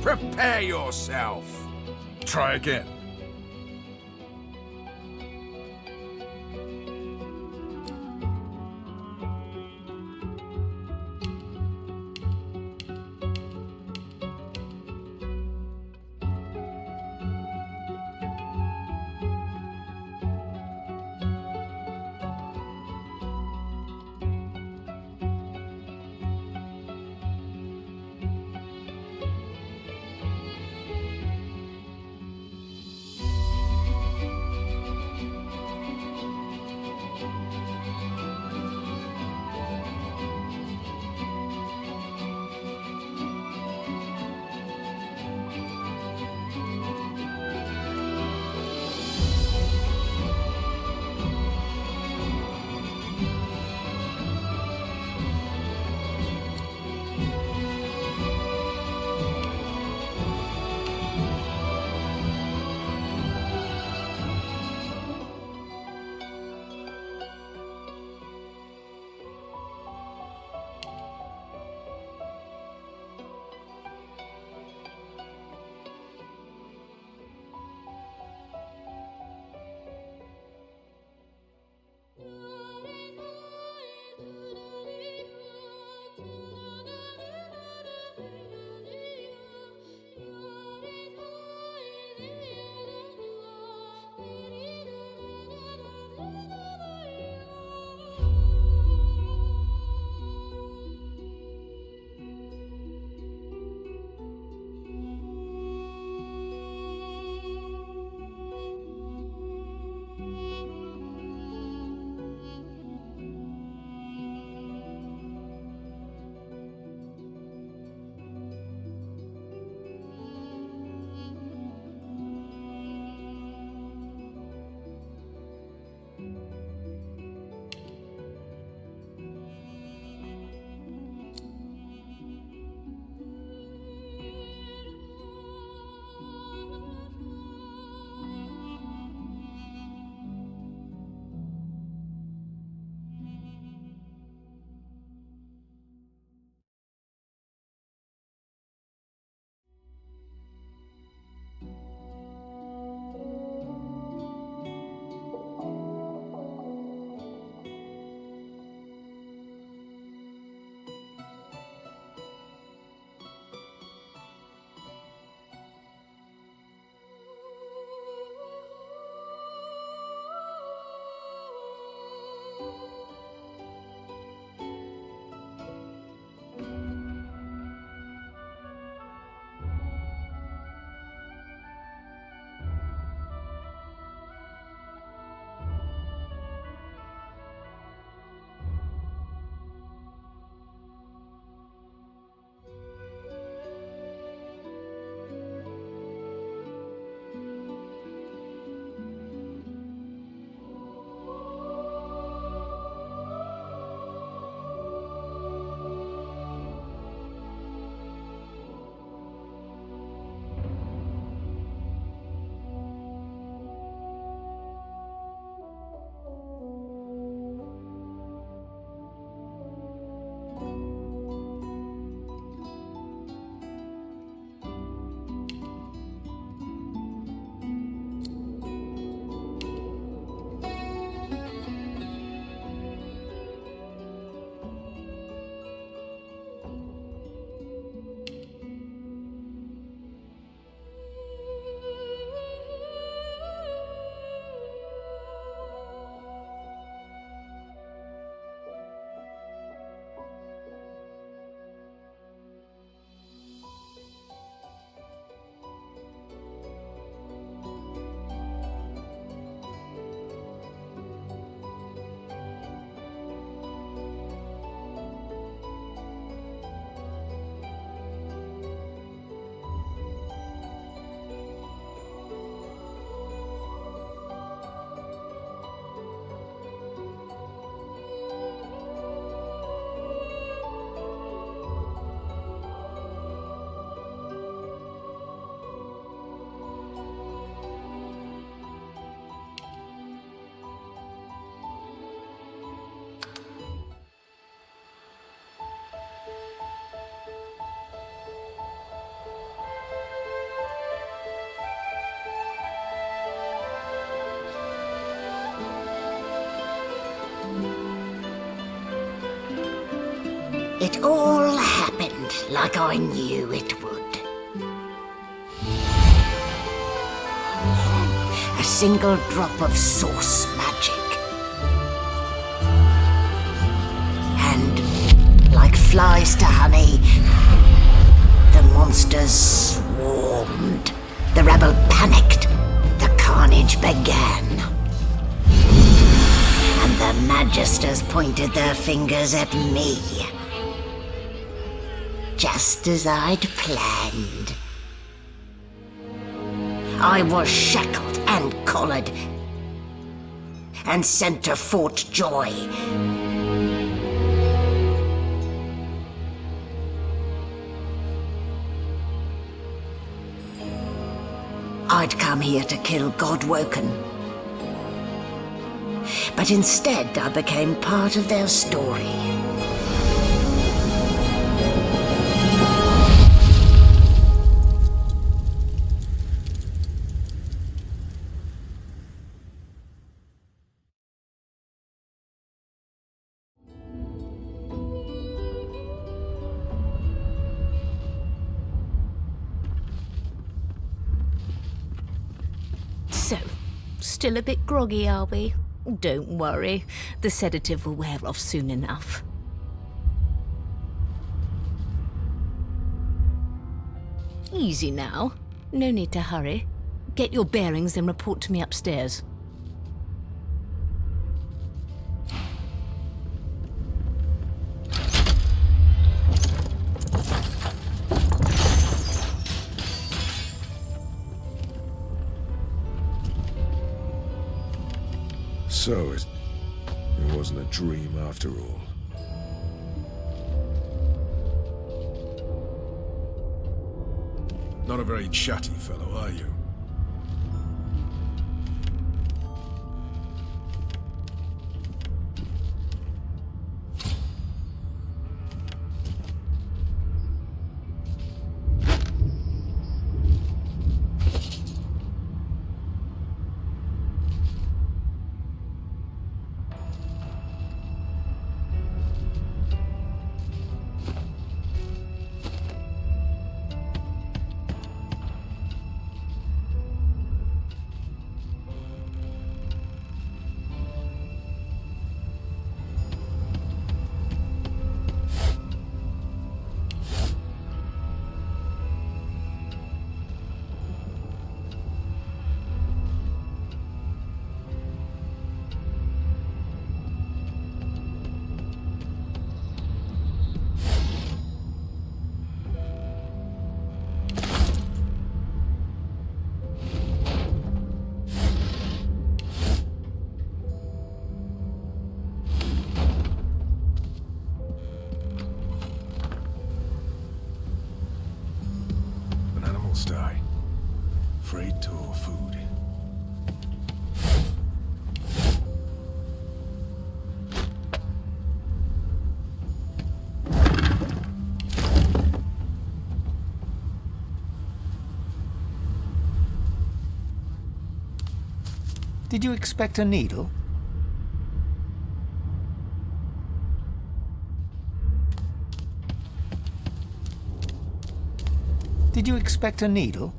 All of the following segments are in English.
Prepare yourself. Try again. It all happened like I knew it would. A single drop of source magic. And, like flies to honey, the monsters swarmed. The rebel panicked. The carnage began. And the Magisters pointed their fingers at me. Just as I'd planned. I was shackled and collared, and sent to Fort Joy. I'd come here to kill Godwoken. But instead I became part of their story. So, still a bit groggy, are we? Don't worry, the sedative will wear off soon enough. Easy now. No need to hurry. Get your bearings and report to me upstairs. So it wasn't a dream after all. Not a very chatty fellow, are you? Die. Afraid to food. Did you expect a needle? Did you expect a needle?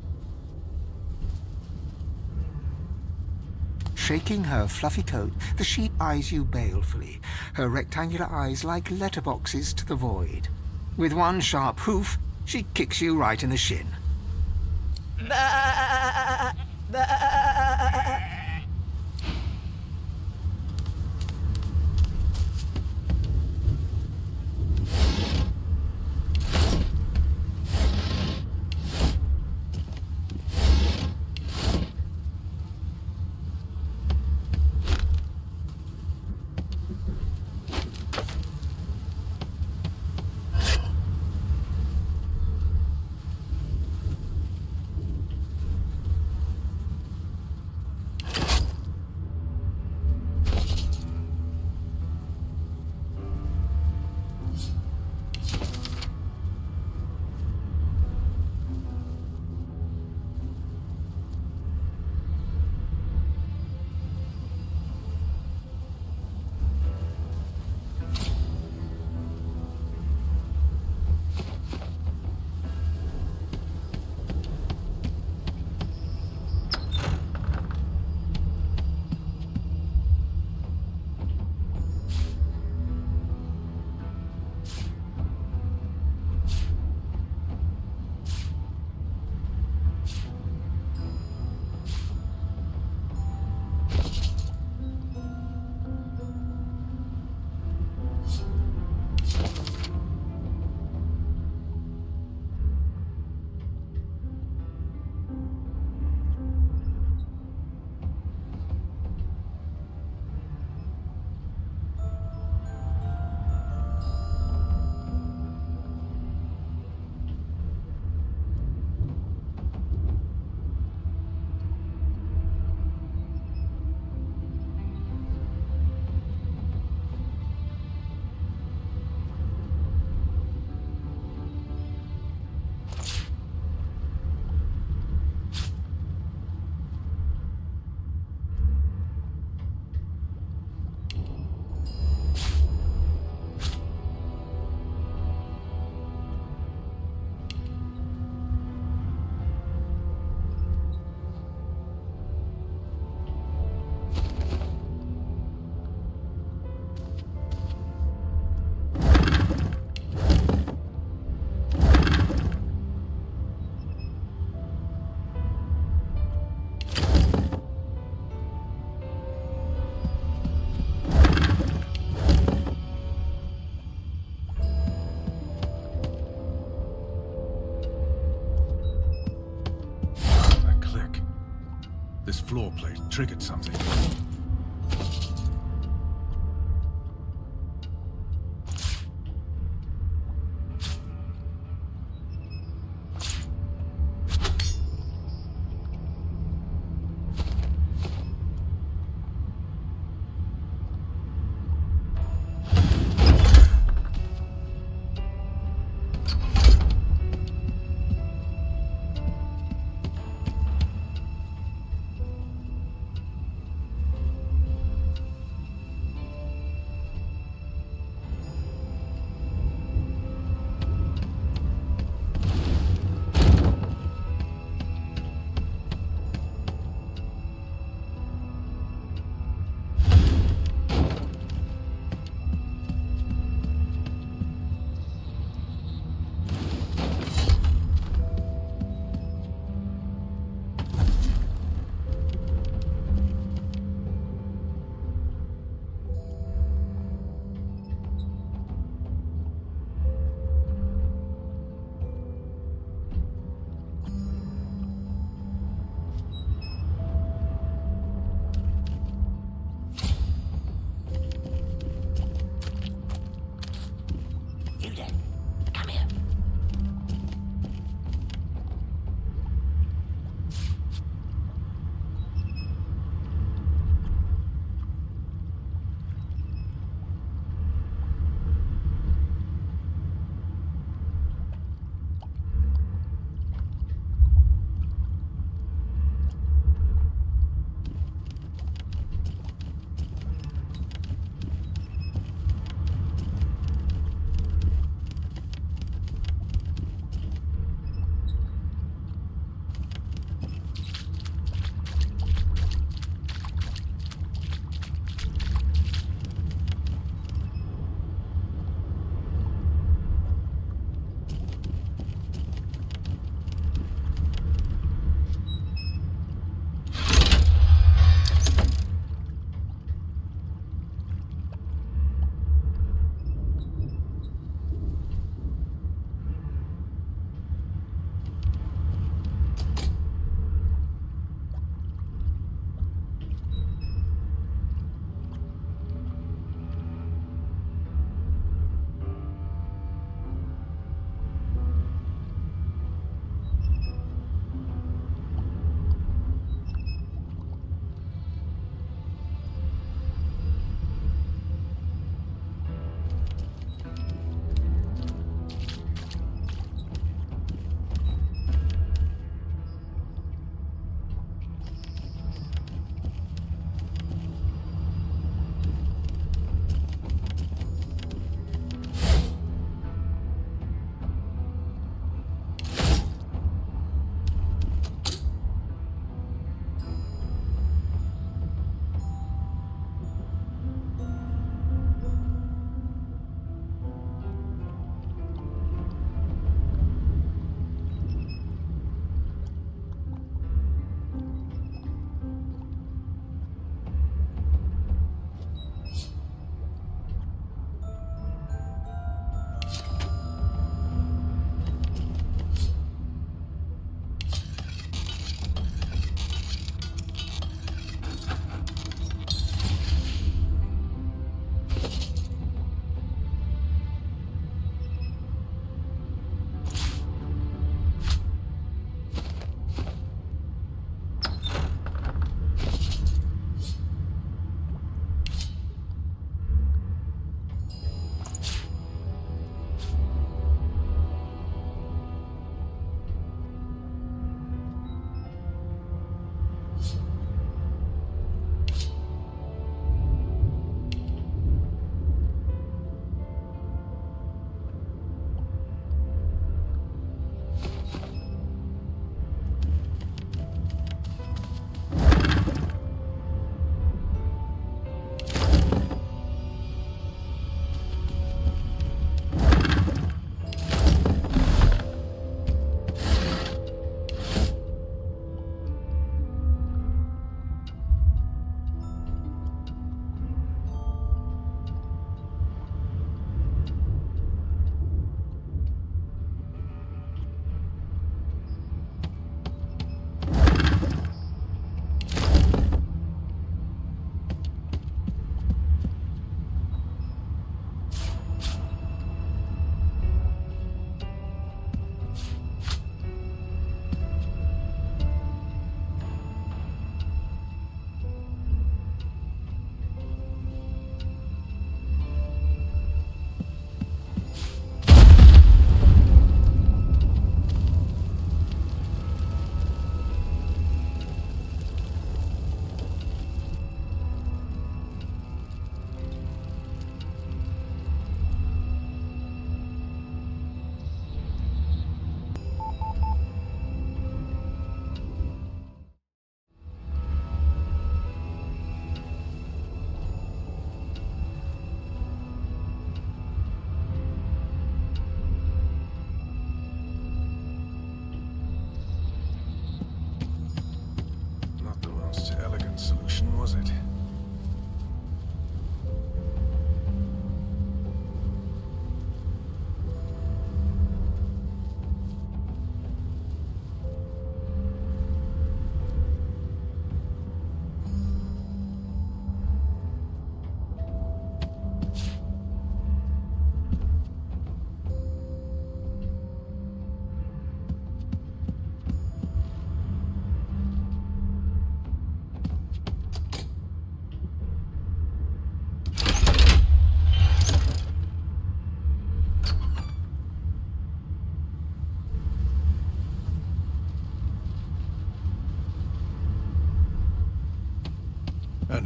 Shaking her fluffy coat, the sheep eyes you balefully, her rectangular eyes like letterboxes to the void. With one sharp hoof, she kicks you right in the shin. floor plate triggered something.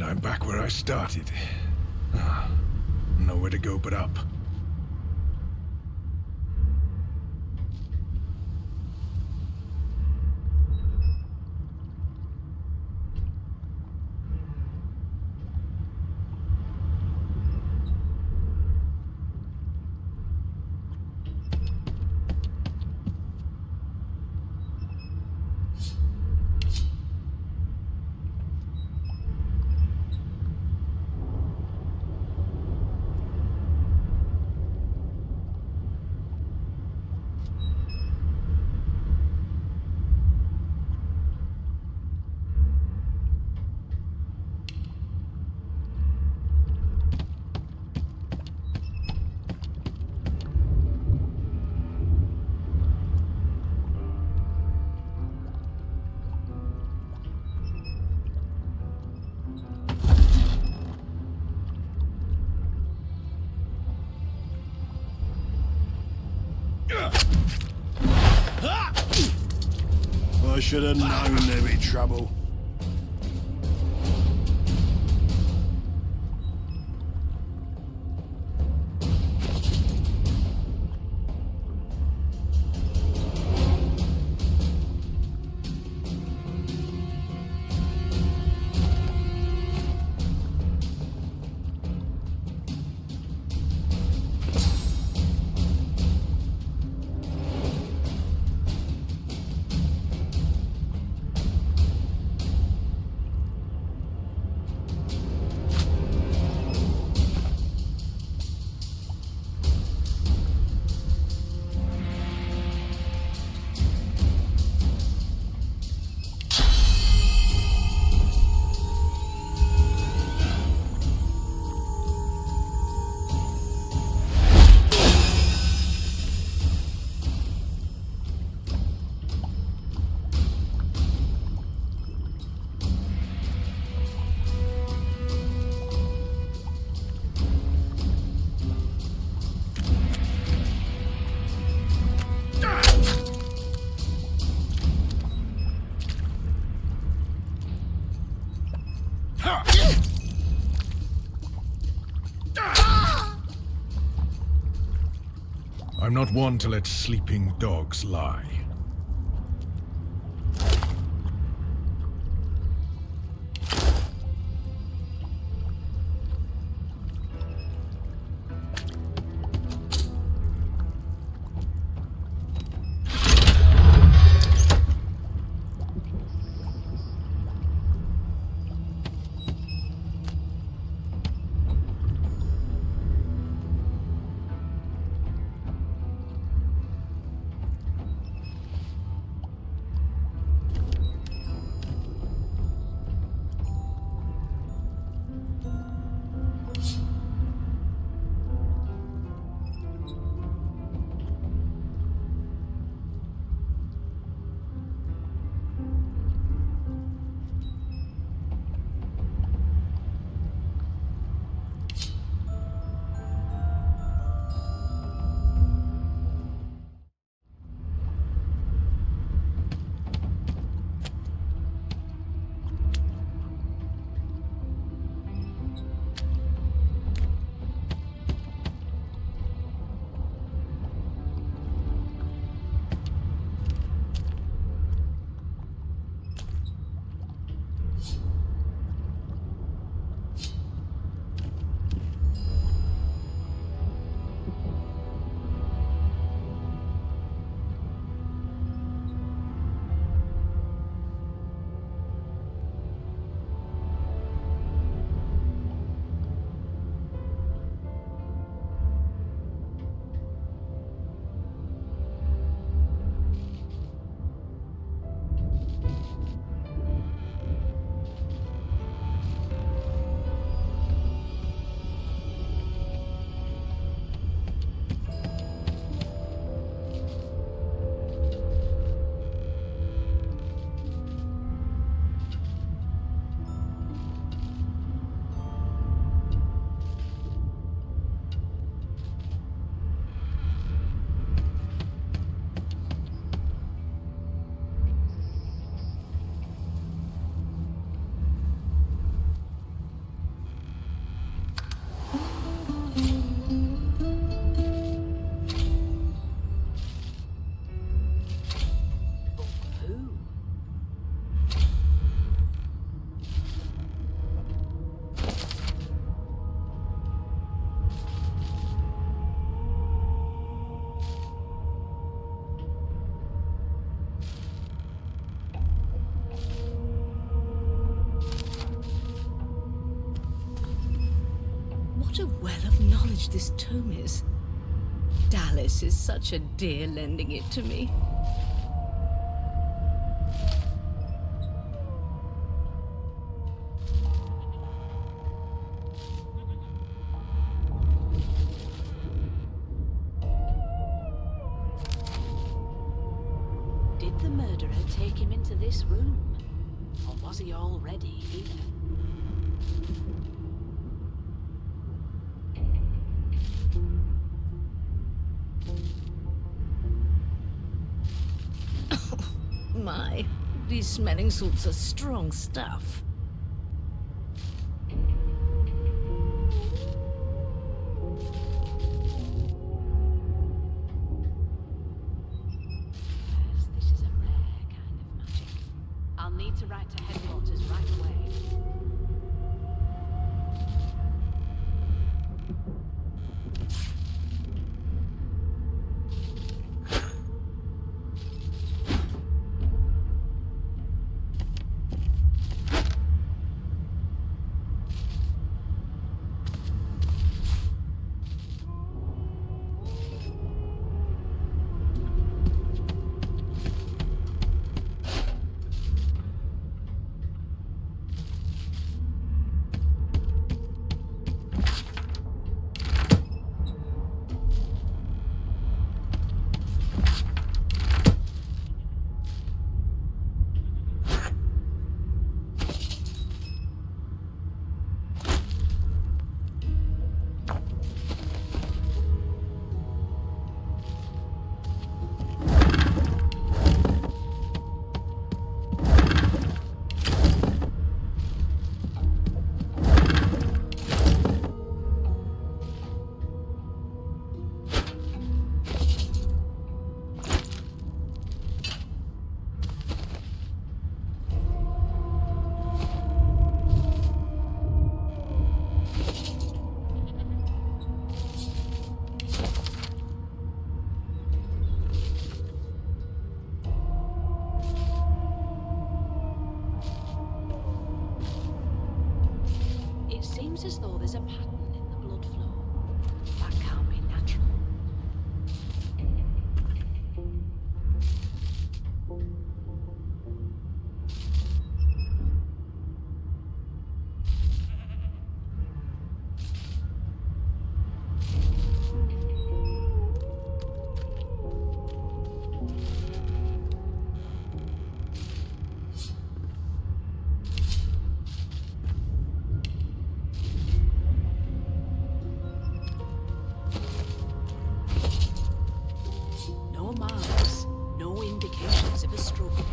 I'm back where I started. Nowhere to go but up. I should have known there'd be trouble. I'm not one to let sleeping dogs lie. What a well of knowledge this tome is. Dallas is such a dear lending it to me. Did the murderer take him into this room? Or was he already here? My, these smelling salts are strong stuff. Yes, this is a rare kind of magic. I'll need to write to headquarters right away. Seems as though there's a pattern in the blood flow. That can't be natural. No marks, no indications of a struggle.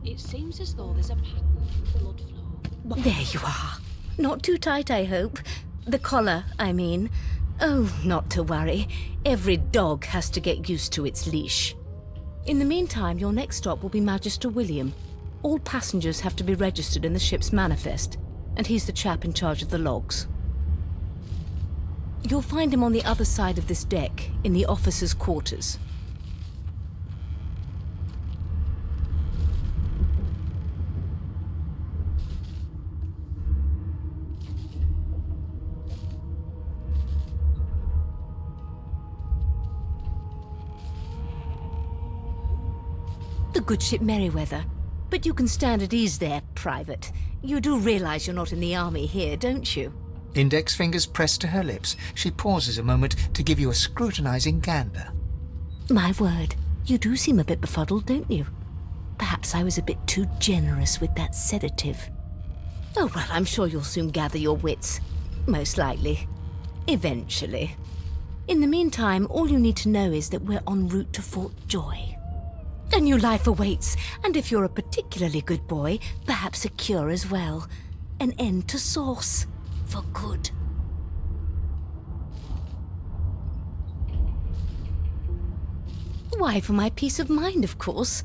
It seems as though there's a pattern in the blood flow. There you are. Not too tight, I hope. The collar, I mean. Oh, not to worry. Every dog has to get used to its leash. In the meantime, your next stop will be Magister William. All passengers have to be registered in the ship's manifest, and he's the chap in charge of the logs. You'll find him on the other side of this deck, in the officers' quarters. The good ship Merryweather. But you can stand at ease there, Private. You do realize you're not in the army here, don't you? Index fingers pressed to her lips, she pauses a moment to give you a scrutinizing gander. My word, you do seem a bit befuddled, don't you? Perhaps I was a bit too generous with that sedative. Oh, well, I'm sure you'll soon gather your wits. Most likely. Eventually. In the meantime, all you need to know is that we're en route to Fort Joy. A new life awaits, and if you're a particularly good boy, perhaps a cure as well. An end to Source. For good. Why, for my peace of mind, of course.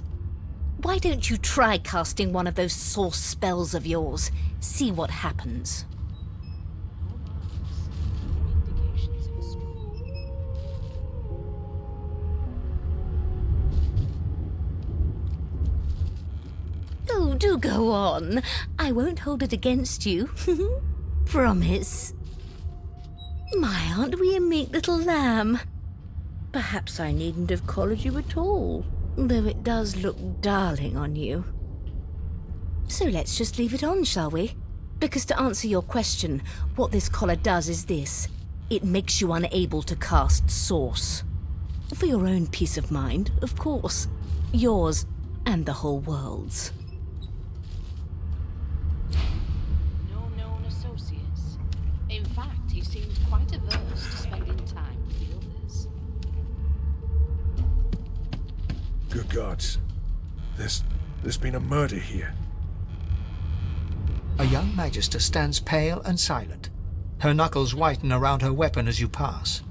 Why don't you try casting one of those Source spells of yours? See what happens. Oh, do go on. I won't hold it against you. Promise. My, aren't we a meek little lamb? Perhaps I needn't have collared you at all, though it does look darling on you. So let's just leave it on, shall we? Because to answer your question, what this collar does is this. It makes you unable to cast Source. For your own peace of mind, of course. Yours and the whole world's. No known associates. In fact, he seemed quite averse to spending time with the others. Good gods. There's been a murder here. A young magister stands pale and silent. Her knuckles whiten around her weapon as you pass.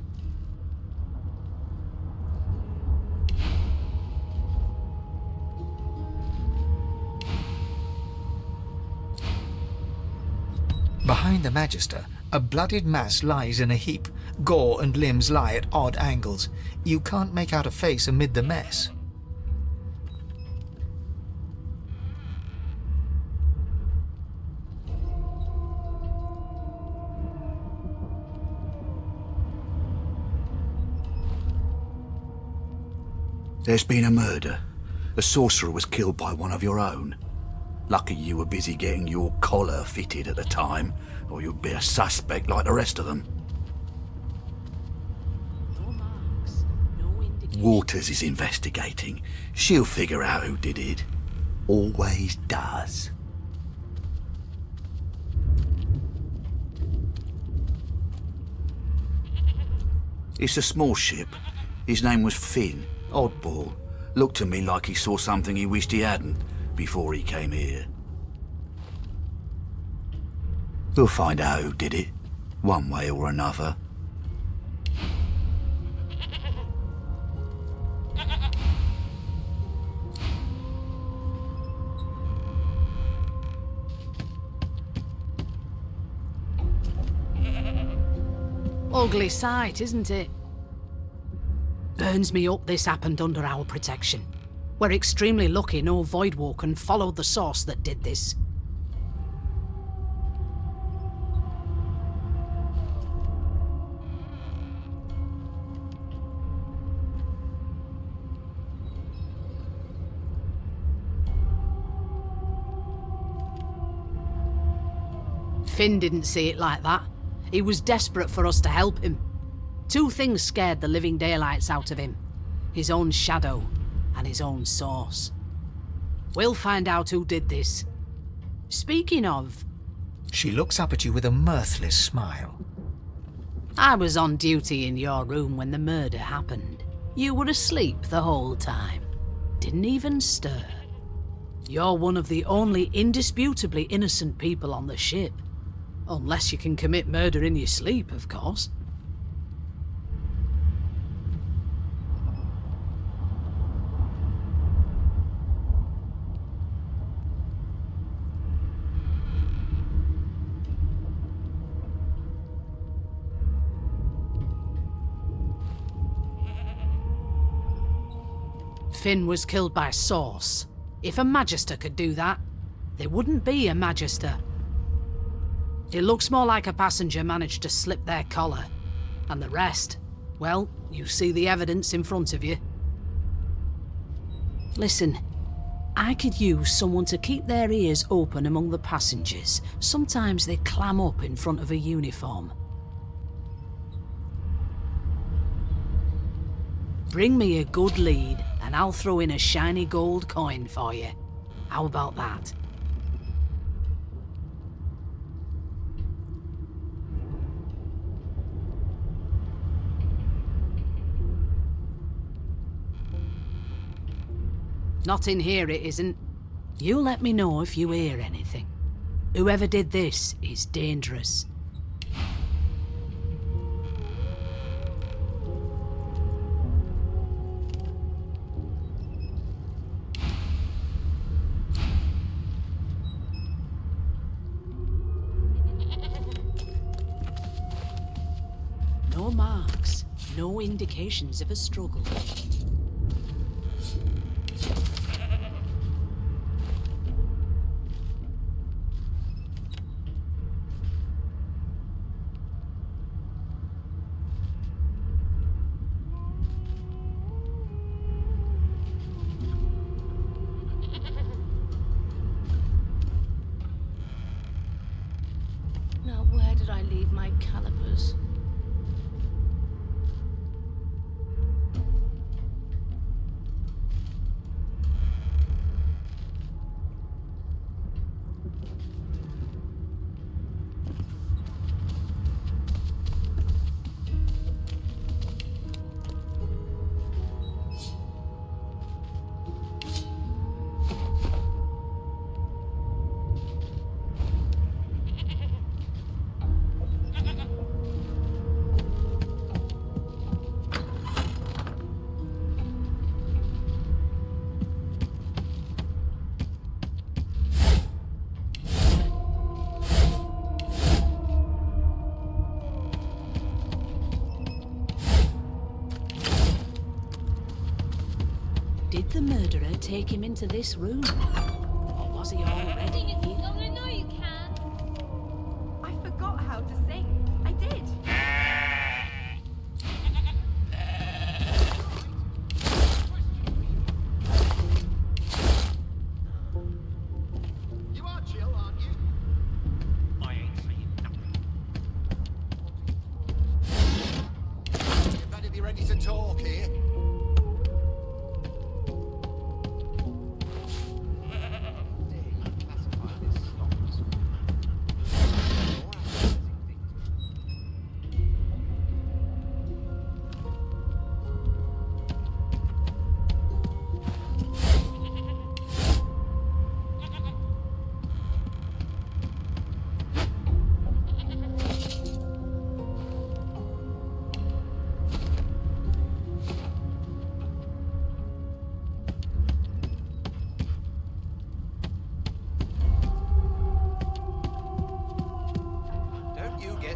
Behind the magister, a bloodied mass lies in a heap. Gore and limbs lie at odd angles. You can't make out a face amid the mess. There's been a murder. A sorcerer was killed by one of your own. Lucky you were busy getting your collar fitted at the time, or you'd be a suspect like the rest of them. No marks, no indication. Waters is investigating. She'll figure out who did it. Always does. It's a small ship. His name was Finn. Oddball. Looked to me like he saw something he wished he hadn't before he came here. We'll find out who did it, one way or another. Ugly sight, isn't it? Burns me up this happened under our protection. We're extremely lucky no Voidwalker followed the source that did this. Finn didn't see it like that. He was desperate for us to help him. Two things scared the living daylights out of him. His own shadow and his own source. We'll find out who did this. Speaking of, She looks up at you with a mirthless smile. I was on duty in your room when the murder happened. You were asleep the whole time. Didn't even stir. You're one of the only indisputably innocent people on the ship. Unless you can commit murder in your sleep, of course. Finn was killed by Source. If a Magister could do that, there wouldn't be a Magister. It looks more like a passenger managed to slip their collar. And the rest, well, you see the evidence in front of you. Listen, I could use someone to keep their ears open among the passengers. Sometimes they clam up in front of a uniform. Bring me a good lead, and I'll throw in a shiny gold coin for you. How about that? Not in here, it isn't. You let me know if you hear anything. Whoever did this is dangerous. No marks, no indications of a struggle. Now, where did I leave my calipers? Did the murderer take him into this room? Or was he already here? I know you can. I forgot how to sing. I did. You are chill, aren't you? I ain't saying nothing. You better be ready to talk here.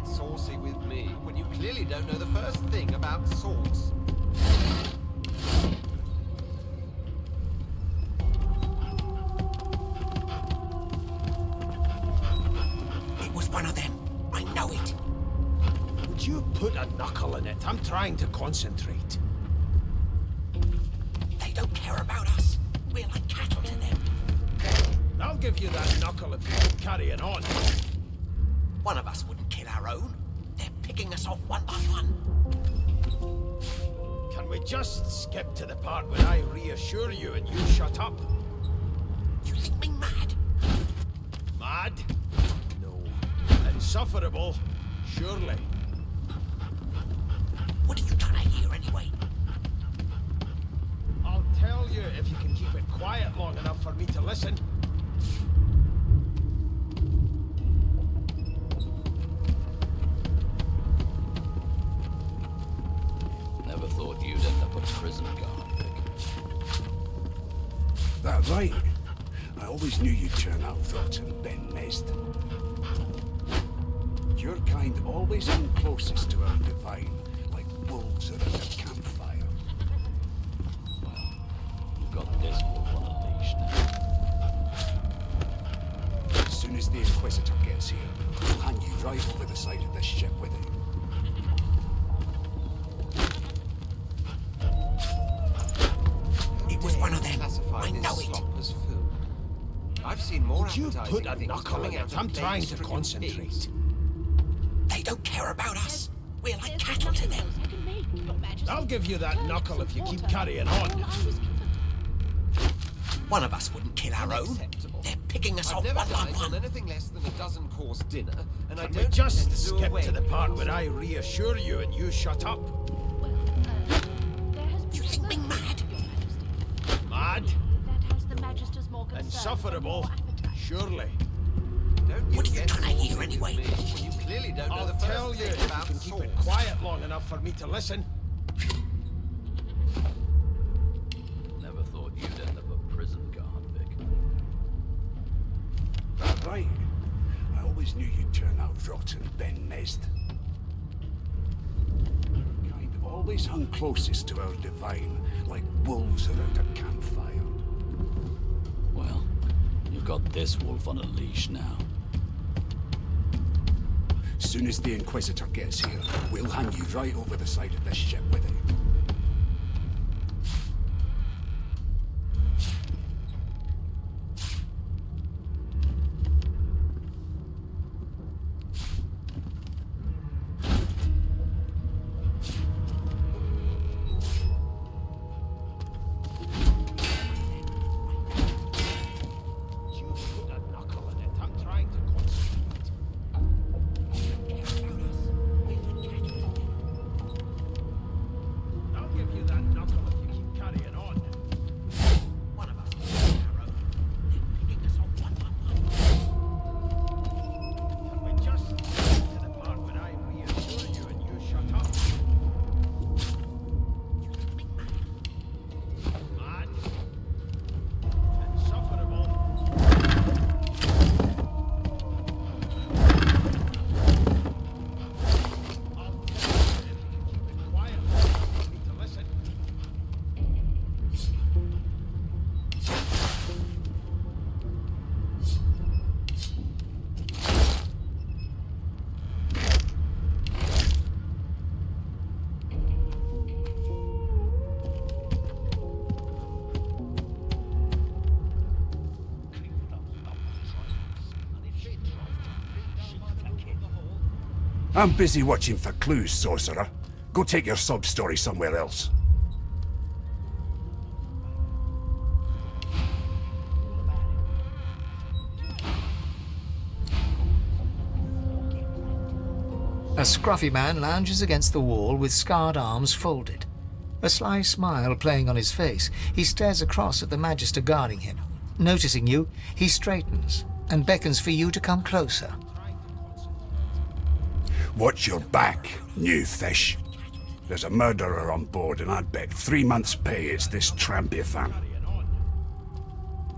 Saucy with me when you clearly don't know the first thing about sauce. It was one of them. I know it. Would you put a knuckle in it? I'm trying to concentrate. They don't care about us. We're like cattle to them. I'll give you that knuckle if you keep carrying on. One of us wouldn't kill our own. They're picking us off one by one. Can we just skip to the part where I reassure you and you shut up? You think me mad? Mad? No. Insufferable? Surely. What are you trying to hear anyway? I'll tell you if you can keep it quiet long enough for me to listen. Never thought you'd end up a prison guard, Vic. That right. I always knew you'd turn out thoughts and bend nest. Your kind always hung closest to our divine, like wolves around a campfire. Well, you've got this wolf on a leash now. As soon as the Inquisitor gets here, he'll hand you right over the side of this ship with him. It was one of them. Classify I this know it. slop as food. I've seen more Would you appetizing put a things knuckle coming in out it? of I'm trying to plague-stricken concentrate. pigs. They don't care about us. We're like cattle to them. I'll give you that knuckle if you keep carrying on. One of us wouldn't kill our own. Unacceptable. They're picking us I've off never one by dined on one. anything less than a dozen-course dinner, and I Can we don't just intend to do skip away to the with part it. where I reassure you and you shut up? You think me mad? Mad? more concerned Insufferable? than your appetite. Surely. What are you trying to hear anyway? When you clearly don't know I'll the first tell you thing if you about can keep it swords. quiet long enough for me to listen. Never thought you'd end up a prison guard, Vic. That right? I always knew you'd turn out rotten, Ben Nest. Kind always hung closest to our divine, like wolves around a campfire. Well, you've got this wolf on a leash now. Soon as the Inquisitor gets here, we'll hang you right over the side of this ship with it. You put a knuckle in it. I'm trying to concentrate. I'll give you that knuckle if you keep carrying on. One of us will get an arrow. Picking us off one by one. Can we just get to the part where I reassure you and you shut up? Mad? Insufferable? I'll tell you if you can keep it quiet long enough for me to listen. I'm busy watching for clues, sorcerer. Go take your sub-story somewhere else. A scruffy man lounges against the wall with scarred arms folded. A sly smile playing on his face, he stares across at the Magister guarding him. Noticing you, he straightens and beckons for you to come closer. Watch your back, new fish. There's a murderer on board, and I'd bet 3 months' pay it's this trampy fan.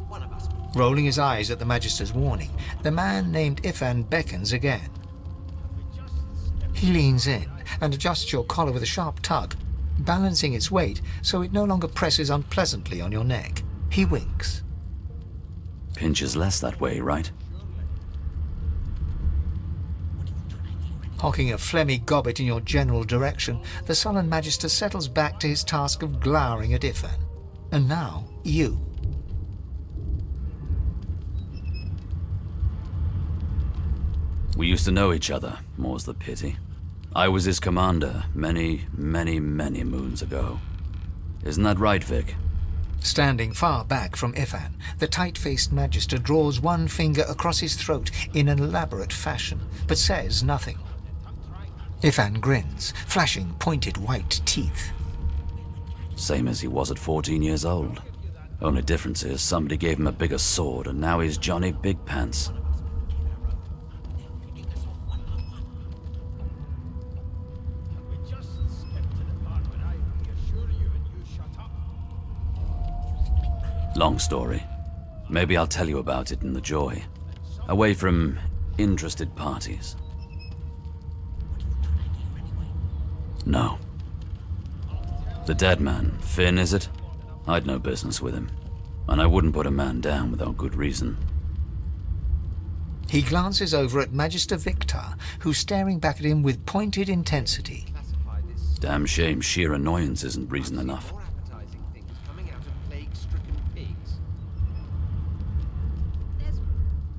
One of us will. Rolling his eyes at the Magister's warning, the man named Ifan beckons again. He leans in and adjusts your collar with a sharp tug, balancing its weight so it no longer presses unpleasantly on your neck. He winks. Pinches less that way, right? Hocking a phlegmy gobbet in your general direction, the sullen Magister settles back to his task of glowering at Ifan. And now, you. We used to know each other, more's the pity. I was his commander many, many, many moons ago. Isn't that right, Vic? Standing far back from Ifan, the tight-faced Magister draws one finger across his throat in an elaborate fashion, but says nothing. Ifan grins, flashing pointed white teeth. Same as he was at 14 years old. Only difference is somebody gave him a bigger sword and now he's Johnny Big Pants. Can we just skip to the part where I reassure you and you shut up? Long story. Maybe I'll tell you about it in the Joy. Away from interested parties. No. The dead man, Finn, is it? I'd no business with him. And I wouldn't put a man down without good reason. He glances over at Magister Victor, who's staring back at him with pointed intensity. Classify this. Damn shame sheer annoyance isn't reason enough. More appetizing things coming out of plague-stricken pigs.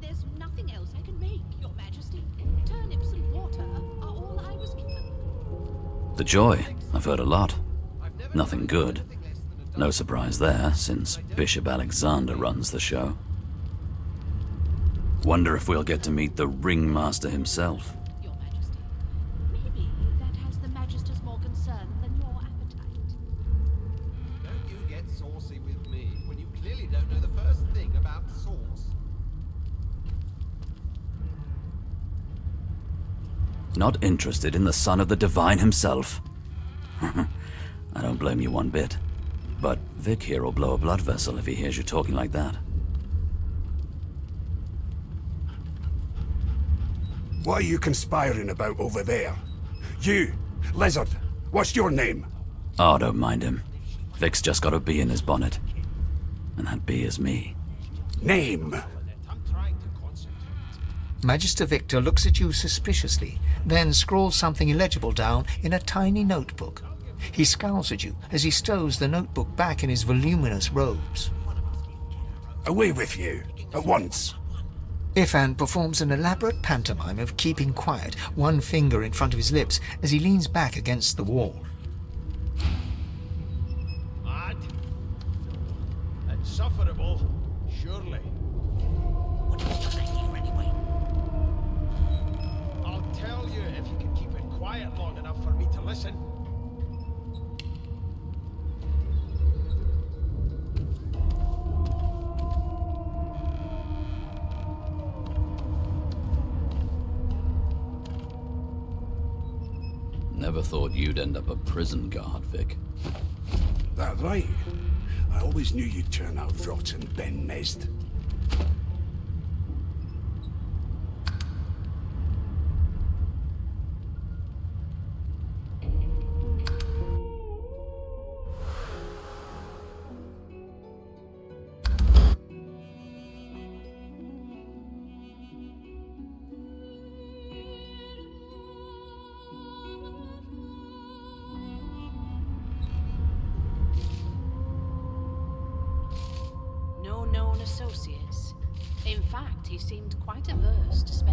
There's nothing else I can make, Your Majesty. Turnips and water are all I was given. The Joy, I've heard a lot. Nothing good. No surprise there, since Bishop Alexander runs the show. Wonder if we'll get to meet the ringmaster himself. Your Majesty. Maybe that has the Magister's more concern than your appetite. Don't you get saucy with me when you clearly don't know the first thing about Not interested in the son of the divine himself? I don't blame you one bit. But Vic here will blow a blood vessel if he hears you talking like that. What are you conspiring about over there? You, Lizard, what's your name? Oh, don't mind him. Vic's just got a bee in his bonnet. And that bee is me. Name? Magister Victor looks at you suspiciously, then scrawls something illegible down in a tiny notebook. He scowls at you as he stows the notebook back in his voluminous robes. Away with you, at once. Ifan performs an elaborate pantomime of keeping quiet, one finger in front of his lips as he leans back against the wall. Mad? Insufferable, surely. What do you think here anyway? I'll tell you if you can keep it quiet long enough for me to listen. Never thought you'd end up a prison guard, Vic. That right? I always knew you'd turn out rotten, Ben Mezd. No known associates. In fact, he seemed quite averse to spending